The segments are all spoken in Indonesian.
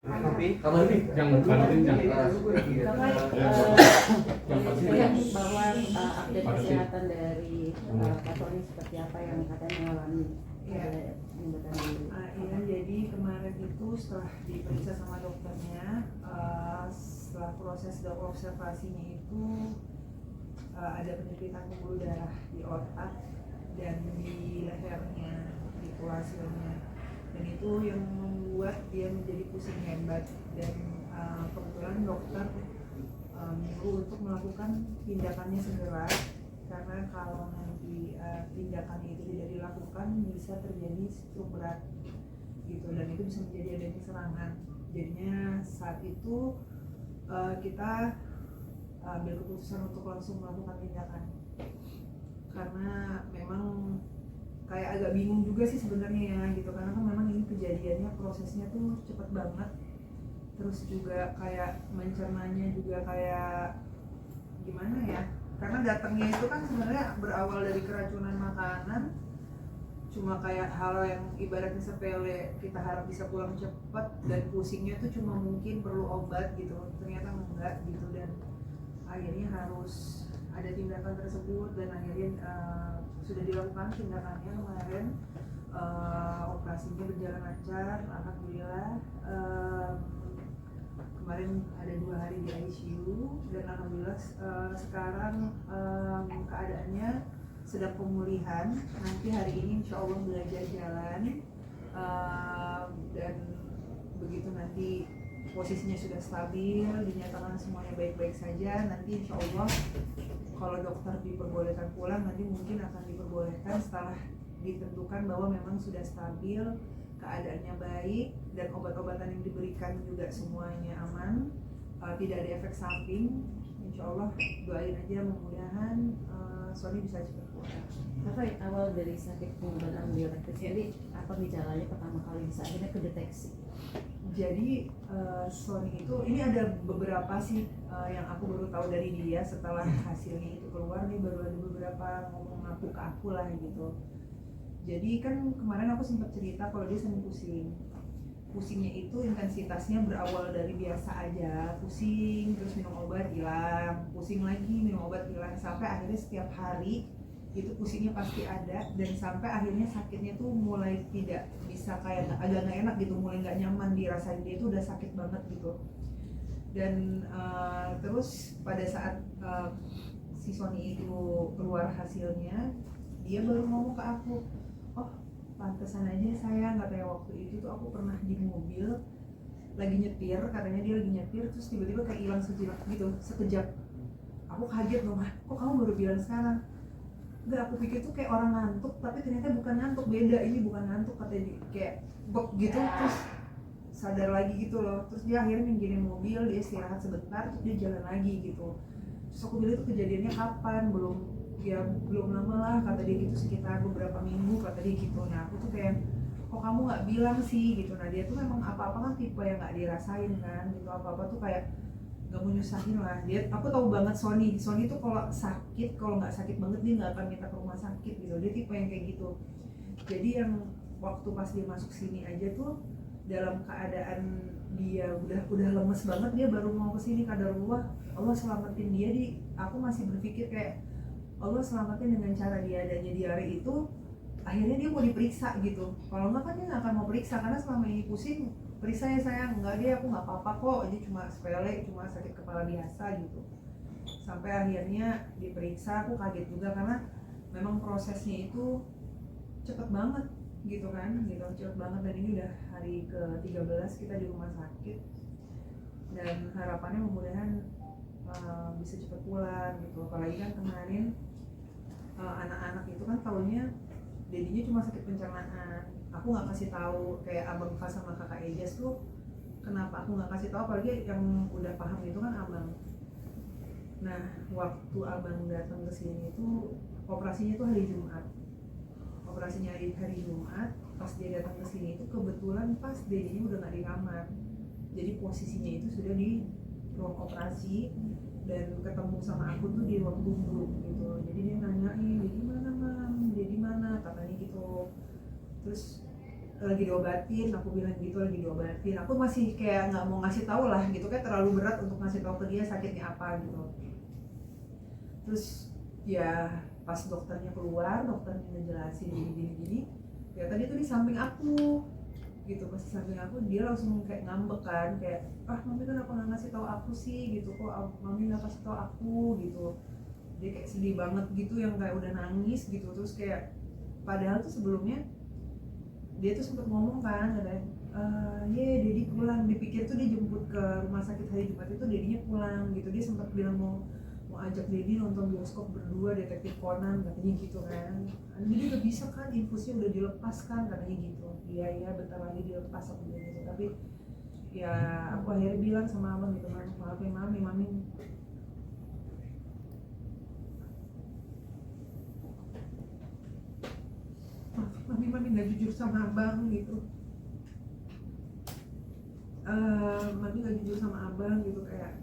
Kamar ini yang bantuin yang bahwa update kesehatan dari Pak Sony seperti apa yang kadang mengalami pengunduran diri. Iya, jadi kemarin itu setelah diperiksa sama dokternya, setelah proses observasinya itu ada penyempitan pembuluh darah di otak dan di lehernya, itu hasilnya, dan itu yang membuat dia menjadi pusing hebat. Dan kebetulan dokter menyuruh untuk melakukan tindakannya segera, karena kalau nanti tindakannya itu tidak dilakukan bisa terjadi stroke berat gitu, dan itu bisa menjadi adanya serangan. Jadinya saat itu kita ambil keputusan untuk langsung melakukan tindakan, karena memang kayak agak bingung juga sih sebenarnya ya gitu, karena kan memang ini kejadiannya prosesnya tuh cepet banget, terus juga kayak mencernanya juga kayak gimana ya, karena datangnya itu kan sebenarnya berawal dari keracunan makanan, cuma kayak hal yang ibaratnya sepele kita harap bisa pulang cepat, dan pusingnya tuh cuma mungkin perlu obat gitu, ternyata enggak gitu, dan akhirnya harus ada tindakan tersebut. Dan akhirnya sudah dilakukan tindakannya kemarin, operasinya berjalan lancar alhamdulillah. Kemarin ada 2 hari di ICU dan alhamdulillah sekarang keadaannya sedang pemulihan. Nanti hari ini insya Allah belajar jalan, dan begitu nanti posisinya sudah stabil, dinyatakan semuanya baik-baik saja, nanti insya Allah kalau dokter diperbolehkan pulang, nanti mungkin akan diperbolehkan setelah ditentukan bahwa memang sudah stabil, keadaannya baik, dan obat-obatan yang diberikan juga semuanya aman, tidak ada efek samping. Insya Allah doain aja, mudah-mudahan Sony bisa cepat pulang. Apa awal dari sakit pengobatan bioelektrik jadi apa gejalanya pertama kali bisa akhirnya kedeteksi? Jadi Sony itu, ini ada beberapa sih yang aku baru tahu dari dia setelah hasilnya itu keluar, nih baru ada beberapa ngomong aku ke aku lah gitu. Jadi kan kemarin aku sempat cerita kalau dia sering pusing. Pusingnya itu intensitasnya berawal dari biasa aja, pusing terus minum obat hilang, pusing lagi minum obat hilang, sampai akhirnya setiap hari itu pusingnya pasti ada, dan sampai akhirnya sakitnya tuh mulai tidak bisa, kayak agak nggak enak gitu, mulai nggak nyaman dirasain, dia tuh udah sakit banget gitu. Dan terus pada saat si Sony itu keluar hasilnya, dia baru ngomong ke aku, oh pantesan aja saya nggak kayak waktu itu tuh aku pernah di mobil lagi nyetir, katanya dia lagi nyetir terus tiba-tiba kayak hilang sejenak gitu, sekejap. Aku kaget loh, kok kamu baru bilang sekarang? Enggak, aku pikir tuh kayak orang ngantuk, tapi ternyata bukan ngantuk, beda, ini bukan ngantuk, katanya kayak bek gitu, terus sadar lagi gitu loh. Terus dia akhirnya minggir mobil, dia istirahat sebentar, terus dia jalan lagi gitu. Terus aku bilang itu kejadiannya kapan? Belum lama lah, kata dia gitu, sekitar beberapa minggu, kata dia gitu. Nah aku tuh kayak, kok kamu nggak bilang sih gitu. Nah dia tuh memang apa-apa kan tipe yang nggak dirasain kan gitu, apa-apa tuh kayak nggak mau nyusahin lah. Aku tahu banget Sony tuh kalau sakit, kalau nggak sakit banget dia nggak akan minta ke rumah sakit gitu, dia tipe yang kayak gitu. Jadi yang waktu pas dia masuk sini aja tuh dalam keadaan dia udah lemes banget, dia baru mau kesini, kadarullah Allah selamatin dia. Aku masih berpikir kayak Allah selamatin dengan cara dia adanya diare itu, akhirnya dia mau diperiksa gitu. Kalau nggak kan dia nggak akan mau periksa, karena selama ini pusing, periksa ya sayang, enggak dia, aku nggak apa-apa kok, ini cuma sepele, cuma sakit kepala biasa gitu. Sampai akhirnya diperiksa, aku kaget juga karena memang prosesnya itu cepet banget gitu kan, gitu cepet banget. Dan ini udah hari ke-13 kita di rumah sakit, dan harapannya mudah-mudahan bisa cepet pulang gitu. Apalagi kan kemarin anak-anak itu kan taunya dedinya cuma sakit pencernaan. Aku nggak kasih tahu, kayak abang Fas sama kakak Ejas tuh, kenapa aku nggak kasih tahu, apalagi yang udah paham itu kan abang. Nah waktu abang datang ke sini itu operasinya tuh hari Jumat. Operasinya hari Jumat, pas dia datang ke sini itu kebetulan pas dedinya udah nggak di kamar. Jadi posisinya itu sudah di ruang operasi, dan ketemu sama aku tuh di ruang tunggu gitu. Jadi dia nanyain, dia di mana mam, dia di mana, katanya gitu. Terus lagi diobatin, aku bilang gitu lagi diobatin. Aku masih kayak nggak mau ngasih tahu lah gitu, kayak terlalu berat untuk ngasih tahu ke dia sakitnya apa gitu. Terus ya pas dokternya keluar, dokternya ngejelasin gini, ya tadi tuh di samping aku gitu, pas di samping aku dia langsung kayak ngambek kan, kayak mami kenapa nggak ngasih tahu aku sih gitu, kok mami nggak kasih tahu aku gitu. Dia kayak sedih banget gitu, yang kayak udah nangis gitu. Terus kayak padahal tuh sebelumnya dia tuh sempet ngomong kan katanya, Dedi pulang, dipikir tuh dia jemput ke rumah sakit hari Jumat itu Dedinya pulang gitu. Dia sempat bilang mau ajak Dedi nonton bioskop berdua Detektif Conan katanya gitu kan. Jadi udah bisa kan, infusnya udah dilepas kan katanya gitu. Iya bentar lagi dilepas aku bilang gitu. Tapi ya aku akhirnya bilang sama abang gitu, maaf ya mami mami nggak jujur sama abang gitu. Mami nggak jujur sama abang gitu, kayak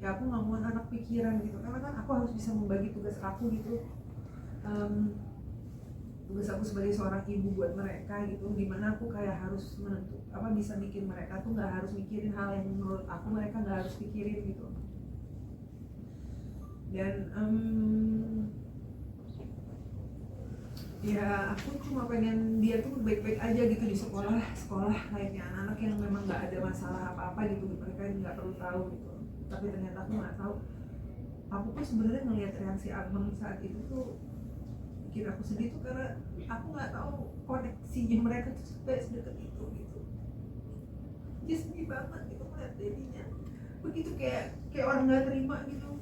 ya aku nggak mau anak pikiran gitu, karena kan aku harus bisa membagi tugas aku gitu. Tugas aku sebagai seorang ibu buat mereka gitu, dimana aku kayak harus bisa bikin mereka tuh nggak harus mikirin hal yang menurut aku mereka nggak harus pikirin gitu. Dan ya aku cuma pengen dia tuh baik-baik aja gitu di sekolah layaknya anak-anak yang memang nggak ada masalah apa-apa gitu, mereka nggak perlu tahu gitu. Tapi ternyata aku nggak tahu, aku tuh sebenarnya ngelihat reaksi abang saat itu tuh bikin aku sedih tuh, karena aku nggak tahu koneksinya mereka tuh sampai sedekat itu gitu. Dia sedih banget gitu ngeliat Dedinya begitu, kayak orang nggak terima gitu.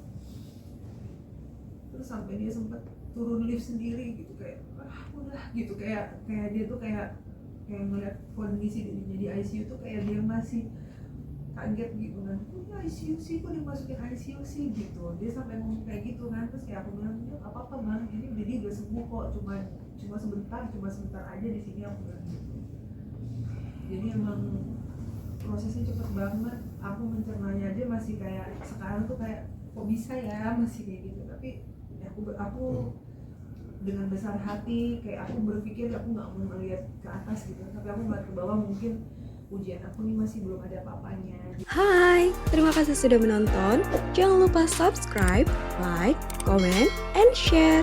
Terus sampai dia sempat turun lift sendiri gitu, kayak udah gitu, kayak dia tuh kayak ngeliat kondisi dia di ICU tuh kayak dia masih kaget gitu kan. Ini ICU sih, kok dimasukin ICU sih gitu. Dia sampai ngomong kayak gitu kan. Terus kayak aku bilang, ya apa bang, ini Dedi udah sembuh kok, cuma sebentar aja di sini, aku bilang gitu. Jadi emang prosesnya cepet banget. Aku mencernanya aja masih kayak sekarang tuh kayak kok bisa ya masih kayak gitu. Tapi ya aku dengan besar hati, kayak aku berpikir aku nggak mau melihat ke atas gitu, tapi aku ngeliat ke bawah, mungkin ujian aku nih masih belum ada apa-apanya. Hai, terima kasih sudah menonton. Jangan lupa subscribe, like, comment, and share.